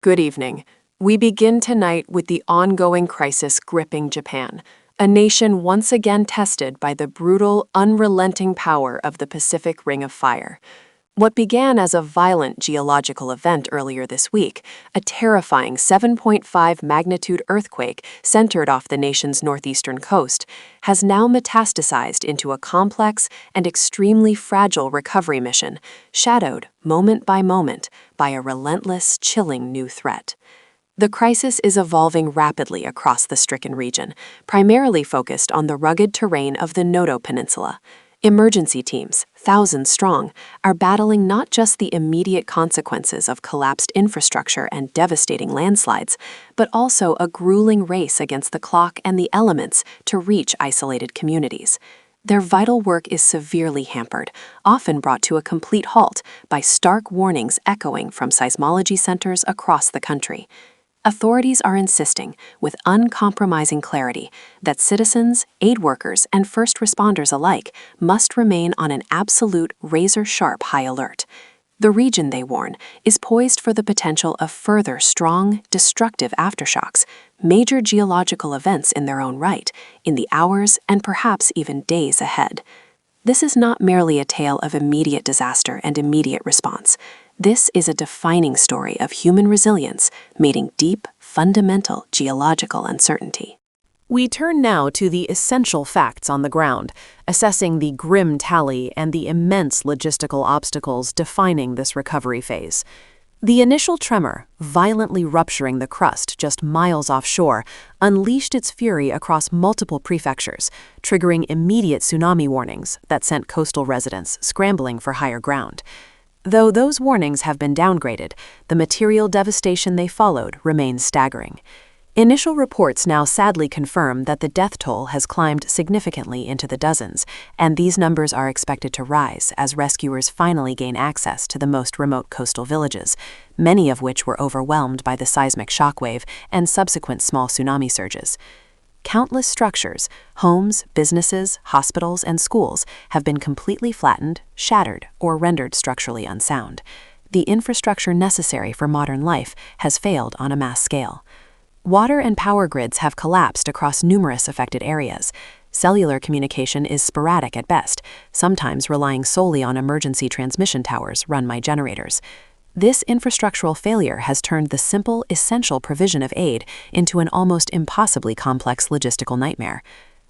Good evening. We begin tonight with the ongoing crisis gripping Japan, a nation once again tested by the brutal, unrelenting power of the Pacific Ring of Fire. What began as a violent geological event earlier this week, a terrifying 7.5 magnitude earthquake centered off the nation's northeastern coast, has now metastasized into a complex and extremely fragile recovery mission, shadowed, moment by a relentless, chilling new threat. The crisis is evolving rapidly across the stricken region, primarily focused on the rugged terrain of the Noto Peninsula. Emergency teams, thousands strong, are battling not just the immediate consequences of collapsed infrastructure and devastating landslides, but also a grueling race against the clock and the elements to reach isolated communities. Their vital work is severely hampered, often brought to a complete halt by stark warnings echoing from seismology centers across the country. Authorities are insisting, with uncompromising clarity, that citizens, aid workers, and first responders alike must remain on an absolute razor-sharp high alert. The region, they warn, is poised for the potential of further strong, destructive aftershocks, major geological events in their own right, in the hours and perhaps even days ahead. This is not merely a tale of immediate disaster and immediate response. This is a defining story of human resilience, meeting deep, fundamental geological uncertainty. We turn now to the essential facts on the ground, assessing the grim tally and the immense logistical obstacles defining this recovery phase. The initial tremor, violently rupturing the crust just miles offshore, unleashed its fury across multiple prefectures, triggering immediate tsunami warnings that sent coastal residents scrambling for higher ground. Though those warnings have been downgraded, the material devastation they followed remains staggering. Initial reports now sadly confirm that the death toll has climbed significantly into the dozens, and these numbers are expected to rise as rescuers finally gain access to the most remote coastal villages, many of which were overwhelmed by the seismic shockwave and subsequent small tsunami surges. Countless structures, homes, businesses, hospitals, and schools have been completely flattened, shattered, or rendered structurally unsound. The infrastructure necessary for modern life has failed on a mass scale. Water and power grids have collapsed across numerous affected areas. Cellular communication is sporadic at best, sometimes relying solely on emergency transmission towers run by generators. This infrastructural failure has turned the simple, essential provision of aid into an almost impossibly complex logistical nightmare.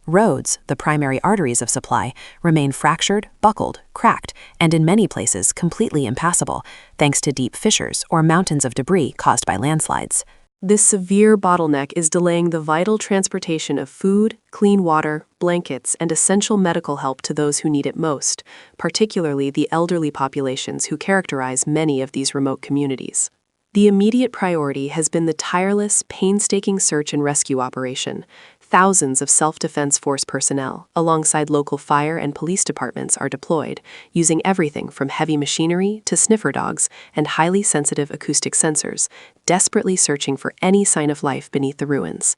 Roads, the primary arteries of supply, remain fractured, buckled, cracked, and in many places completely impassable, thanks to deep fissures or mountains of debris caused by landslides. This severe bottleneck is delaying the vital transportation of food, clean water, blankets, and essential medical help to those who need it most, particularly the elderly populations who characterize many of these remote communities. The immediate priority has been the tireless, painstaking search and rescue operation. Thousands of self-defense force personnel, alongside local fire and police departments, are deployed, using everything from heavy machinery to sniffer dogs and highly sensitive acoustic sensors, desperately searching for any sign of life beneath the ruins.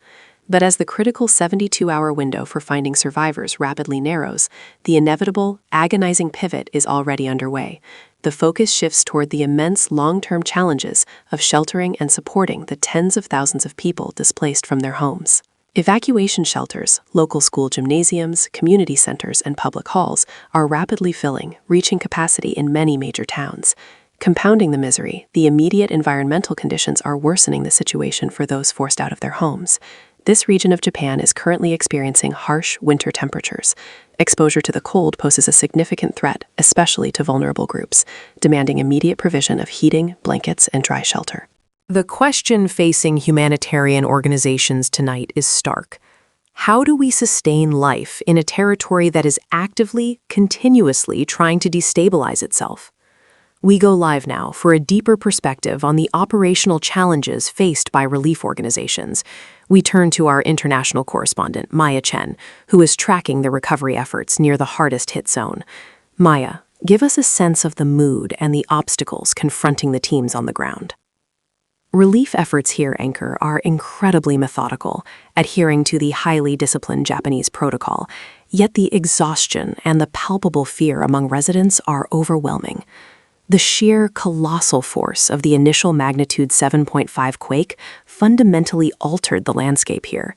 But as the critical 72-hour window for finding survivors rapidly narrows, the inevitable, agonizing pivot is already underway. The focus shifts toward the immense long-term challenges of sheltering and supporting the tens of thousands of people displaced from their homes. Evacuation shelters, local school gymnasiums, community centers, and public halls are rapidly filling, reaching capacity in many major towns. Compounding the misery, the immediate environmental conditions are worsening the situation for those forced out of their homes. This region of Japan is currently experiencing harsh winter temperatures. Exposure to the cold poses a significant threat, especially to vulnerable groups, demanding immediate provision of heating, blankets, and dry shelter. The question facing humanitarian organizations tonight is stark. How do we sustain life in a territory that is actively, continuously trying to destabilize itself? We go live now for a deeper perspective on the operational challenges faced by relief organizations. We turn to our international correspondent, Maya Chen, who is tracking the recovery efforts near the hardest-hit zone. Maya, give us a sense of the mood and the obstacles confronting the teams on the ground. Relief efforts here, Anchor, are incredibly methodical, adhering to the highly disciplined Japanese protocol, yet the exhaustion and the palpable fear among residents are overwhelming. The sheer colossal force of the initial magnitude 7.5 quake fundamentally altered the landscape here.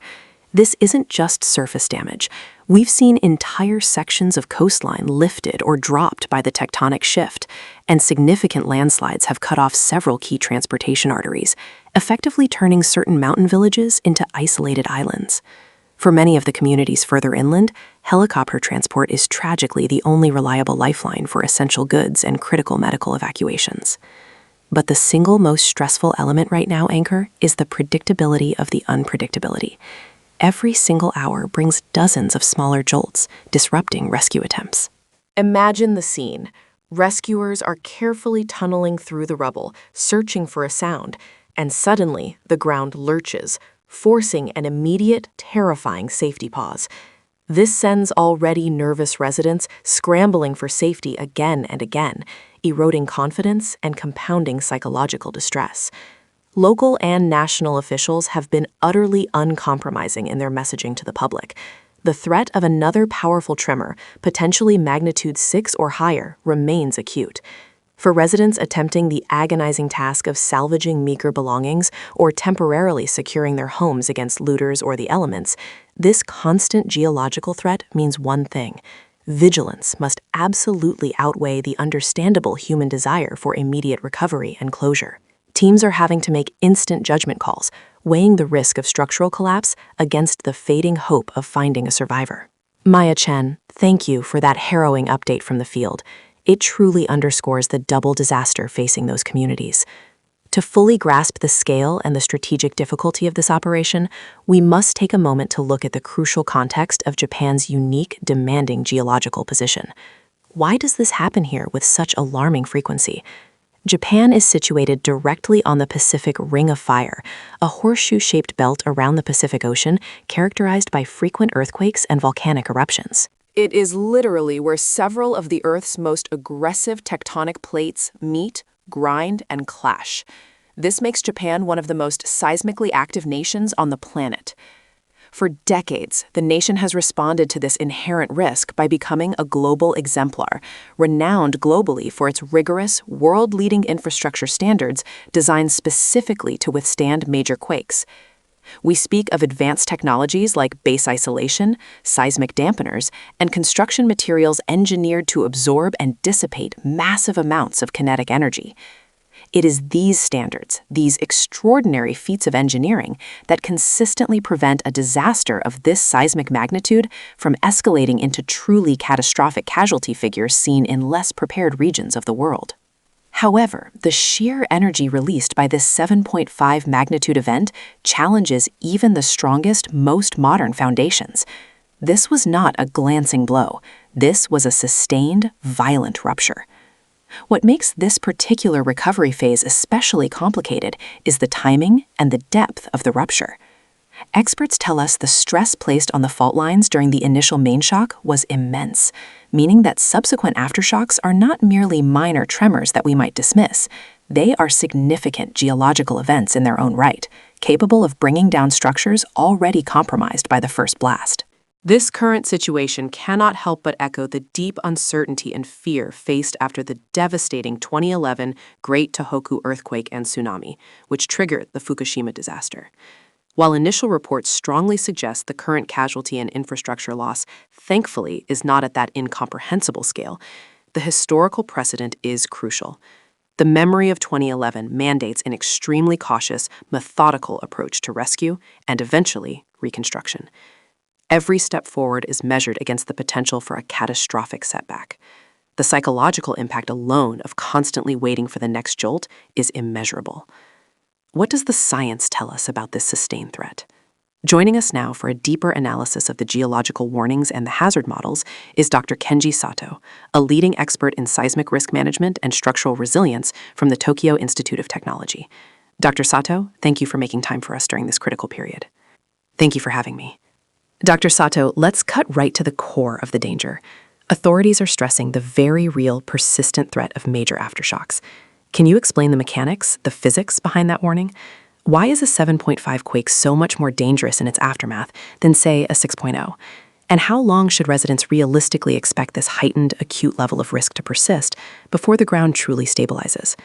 This isn't just surface damage. We've seen entire sections of coastline lifted or dropped by the tectonic shift, and significant landslides have cut off several key transportation arteries, effectively turning certain mountain villages into isolated islands. For many of the communities further inland, helicopter transport is tragically the only reliable lifeline for essential goods and critical medical evacuations. But the single most stressful element right now, Anchor, is the predictability of the unpredictability. Every single hour brings dozens of smaller jolts, disrupting rescue attempts. Imagine the scene. Rescuers are carefully tunneling through the rubble, searching for a sound, and suddenly the ground lurches, forcing an immediate, terrifying safety pause. This sends already nervous residents scrambling for safety again and again, eroding confidence and compounding psychological distress. Local and national officials have been utterly uncompromising in their messaging to the public. The threat of another powerful tremor, potentially magnitude 6 or higher, remains acute. For residents attempting the agonizing task of salvaging meager belongings or temporarily securing their homes against looters or the elements, this constant geological threat means one thing: vigilance must absolutely outweigh the understandable human desire for immediate recovery and closure. Teams are having to make instant judgment calls, weighing the risk of structural collapse against the fading hope of finding a survivor. Maya Chen, thank you for that harrowing update from the field. It truly underscores the double disaster facing those communities. To fully grasp the scale and the strategic difficulty of this operation, we must take a moment to look at the crucial context of Japan's unique, demanding geological position. Why does this happen here with such alarming frequency? Japan is situated directly on the Pacific Ring of Fire, a horseshoe-shaped belt around the Pacific Ocean characterized by frequent earthquakes and volcanic eruptions. It is literally where several of the Earth's most aggressive tectonic plates meet, grind, and clash. This makes Japan one of the most seismically active nations on the planet. For decades, the nation has responded to this inherent risk by becoming a global exemplar, renowned globally for its rigorous, world-leading infrastructure standards designed specifically to withstand major quakes. We speak of advanced technologies like base isolation, seismic dampeners, and construction materials engineered to absorb and dissipate massive amounts of kinetic energy. It is these standards, these extraordinary feats of engineering, that consistently prevent a disaster of this seismic magnitude from escalating into truly catastrophic casualty figures seen in less prepared regions of the world. However, the sheer energy released by this 7.5 magnitude event challenges even the strongest, most modern foundations. This was not a glancing blow. This was a sustained, violent rupture. What makes this particular recovery phase especially complicated is the timing and the depth of the rupture. Experts tell us the stress placed on the fault lines during the initial main shock was immense, meaning that subsequent aftershocks are not merely minor tremors that we might dismiss. They are significant geological events in their own right, capable of bringing down structures already compromised by the first blast. This current situation cannot help but echo the deep uncertainty and fear faced after the devastating 2011 Great Tohoku earthquake and tsunami, which triggered the Fukushima disaster. While initial reports strongly suggest the current casualty and infrastructure loss, thankfully, is not at that incomprehensible scale, the historical precedent is crucial. The memory of 2011 mandates an extremely cautious, methodical approach to rescue and, eventually, reconstruction. Every step forward is measured against the potential for a catastrophic setback. The psychological impact alone of constantly waiting for the next jolt is immeasurable. What does the science tell us about this sustained threat? Joining us now for a deeper analysis of the geological warnings and the hazard models is Dr. Kenji Sato, a leading expert in seismic risk management and structural resilience from the Tokyo Institute of Technology. Dr. Sato, thank you for making time for us during this critical period. Thank you for having me. Dr. Sato, let's cut right to the core of the danger. Authorities are stressing the very real, persistent threat of major aftershocks. Can you explain the mechanics, the physics behind that warning? Why is a 7.5 quake so much more dangerous in its aftermath than, say, a 6.0? And how long should residents realistically expect this heightened, acute level of risk to persist before the ground truly stabilizes?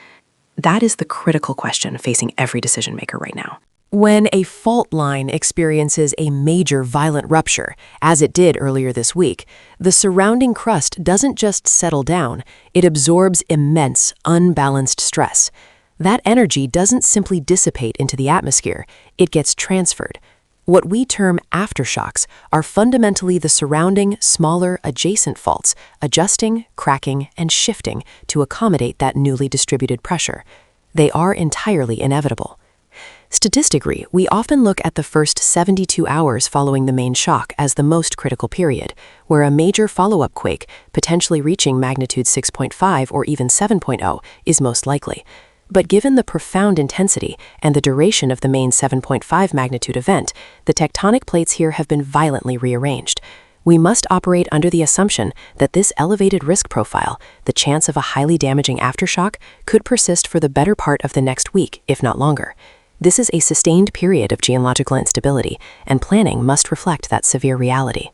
That is the critical question facing every decision maker right now. When a fault line experiences a major violent rupture, as it did earlier this week, the surrounding crust doesn't just settle down, it absorbs immense, unbalanced stress. That energy doesn't simply dissipate into the atmosphere, it gets transferred. What we term aftershocks are fundamentally the surrounding, smaller, adjacent faults, adjusting, cracking, and shifting to accommodate that newly distributed pressure. They are entirely inevitable. Statistically, we often look at the first 72 hours following the main shock as the most critical period, where a major follow-up quake, potentially reaching magnitude 6.5 or even 7.0, is most likely. But given the profound intensity and the duration of the main 7.5 magnitude event, the tectonic plates here have been violently rearranged. We must operate under the assumption that this elevated risk profile, the chance of a highly damaging aftershock, could persist for the better part of the next week, if not longer. This is a sustained period of geological instability, and planning must reflect that severe reality.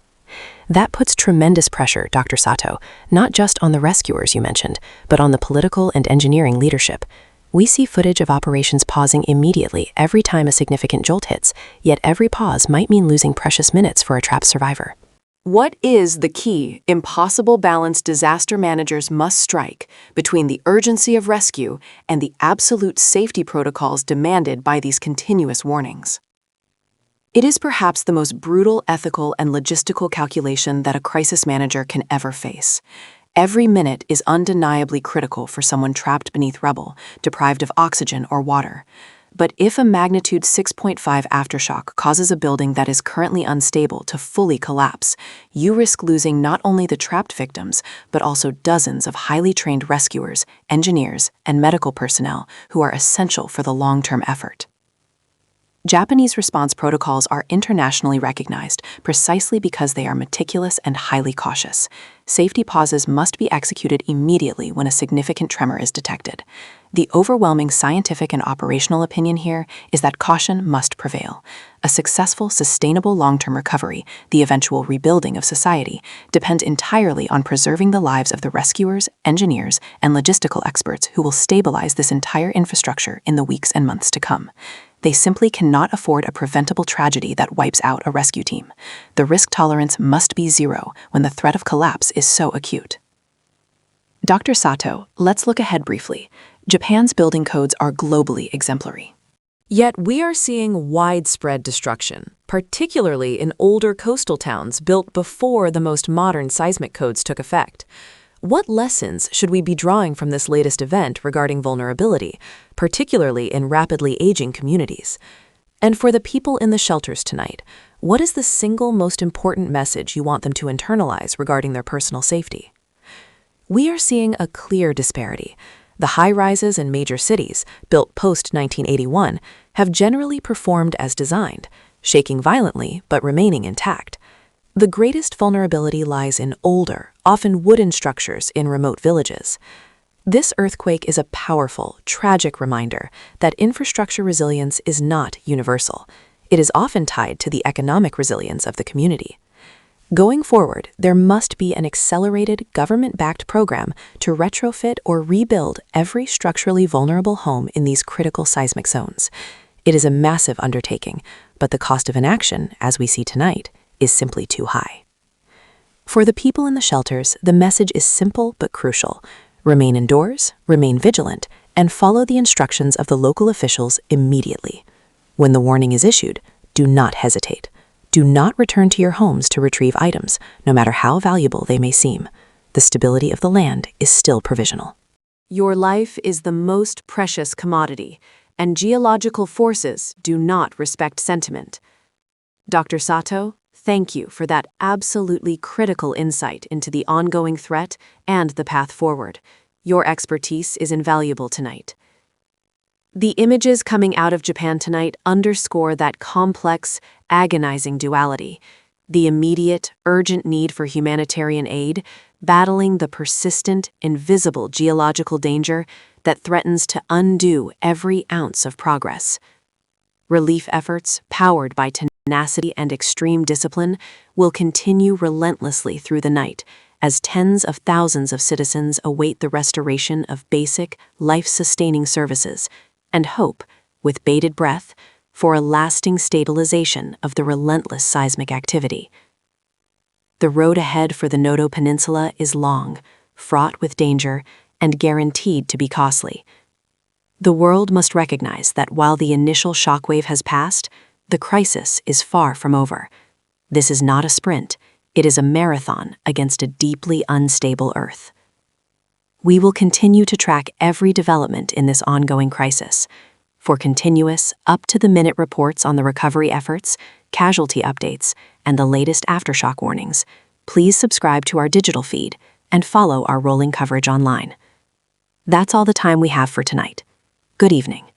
That puts tremendous pressure, Dr. Sato, not just on the rescuers you mentioned, but on the political and engineering leadership. We see footage of operations pausing immediately every time a significant jolt hits, yet every pause might mean losing precious minutes for a trapped survivor. What is the key, impossible balance disaster managers must strike between the urgency of rescue and the absolute safety protocols demanded by these continuous warnings? It is perhaps the most brutal ethical and logistical calculation that a crisis manager can ever face. Every minute is undeniably critical for someone trapped beneath rubble, deprived of oxygen or water. But if a magnitude 6.5 aftershock causes a building that is currently unstable to fully collapse, you risk losing not only the trapped victims, but also dozens of highly trained rescuers, engineers, and medical personnel who are essential for the long-term effort. Japanese response protocols are internationally recognized precisely because they are meticulous and highly cautious. Safety pauses must be executed immediately when a significant tremor is detected. The overwhelming scientific and operational opinion here is that caution must prevail. A successful, sustainable long-term recovery, the eventual rebuilding of society, depends entirely on preserving the lives of the rescuers, engineers, and logistical experts who will stabilize this entire infrastructure in the weeks and months to come. They simply cannot afford a preventable tragedy that wipes out a rescue team. The risk tolerance must be zero when the threat of collapse is so acute. Dr. Sato, let's look ahead briefly. Japan's building codes are globally exemplary. Yet we are seeing widespread destruction, particularly in older coastal towns built before the most modern seismic codes took effect. What lessons should we be drawing from this latest event regarding vulnerability, particularly in rapidly aging communities? And for the people in the shelters tonight, what is the single most important message you want them to internalize regarding their personal safety? We are seeing a clear disparity. The high-rises in major cities, built post-1981, have generally performed as designed, shaking violently but remaining intact. The greatest vulnerability lies in older, often wooden structures in remote villages. This earthquake is a powerful, tragic reminder that infrastructure resilience is not universal. It is often tied to the economic resilience of the community. Going forward, there must be an accelerated, government-backed program to retrofit or rebuild every structurally vulnerable home in these critical seismic zones. It is a massive undertaking, but the cost of inaction, as we see tonight, is simply too high. For the people in the shelters, the message is simple but crucial. Remain indoors, remain vigilant, and follow the instructions of the local officials immediately. When the warning is issued, do not hesitate. Do not return to your homes to retrieve items, no matter how valuable they may seem. The stability of the land is still provisional. Your life is the most precious commodity, and geological forces do not respect sentiment. Dr. Sato, thank you for that absolutely critical insight into the ongoing threat and the path forward. Your expertise is invaluable tonight. The images coming out of Japan tonight underscore that complex, agonizing duality. The immediate, urgent need for humanitarian aid, battling the persistent, invisible geological danger that threatens to undo every ounce of progress. Relief efforts powered by tenacity and extreme discipline will continue relentlessly through the night as tens of thousands of citizens await the restoration of basic, life-sustaining services and hope, with bated breath, for a lasting stabilization of the relentless seismic activity. The road ahead for the Noto Peninsula is long, fraught with danger, and guaranteed to be costly. The world must recognize that while the initial shockwave has passed, the crisis is far from over. This is not a sprint, it is a marathon against a deeply unstable Earth. We will continue to track every development in this ongoing crisis. For continuous, up-to-the-minute reports on the recovery efforts, casualty updates, and the latest aftershock warnings, please subscribe to our digital feed and follow our rolling coverage online. That's all the time we have for tonight. Good evening.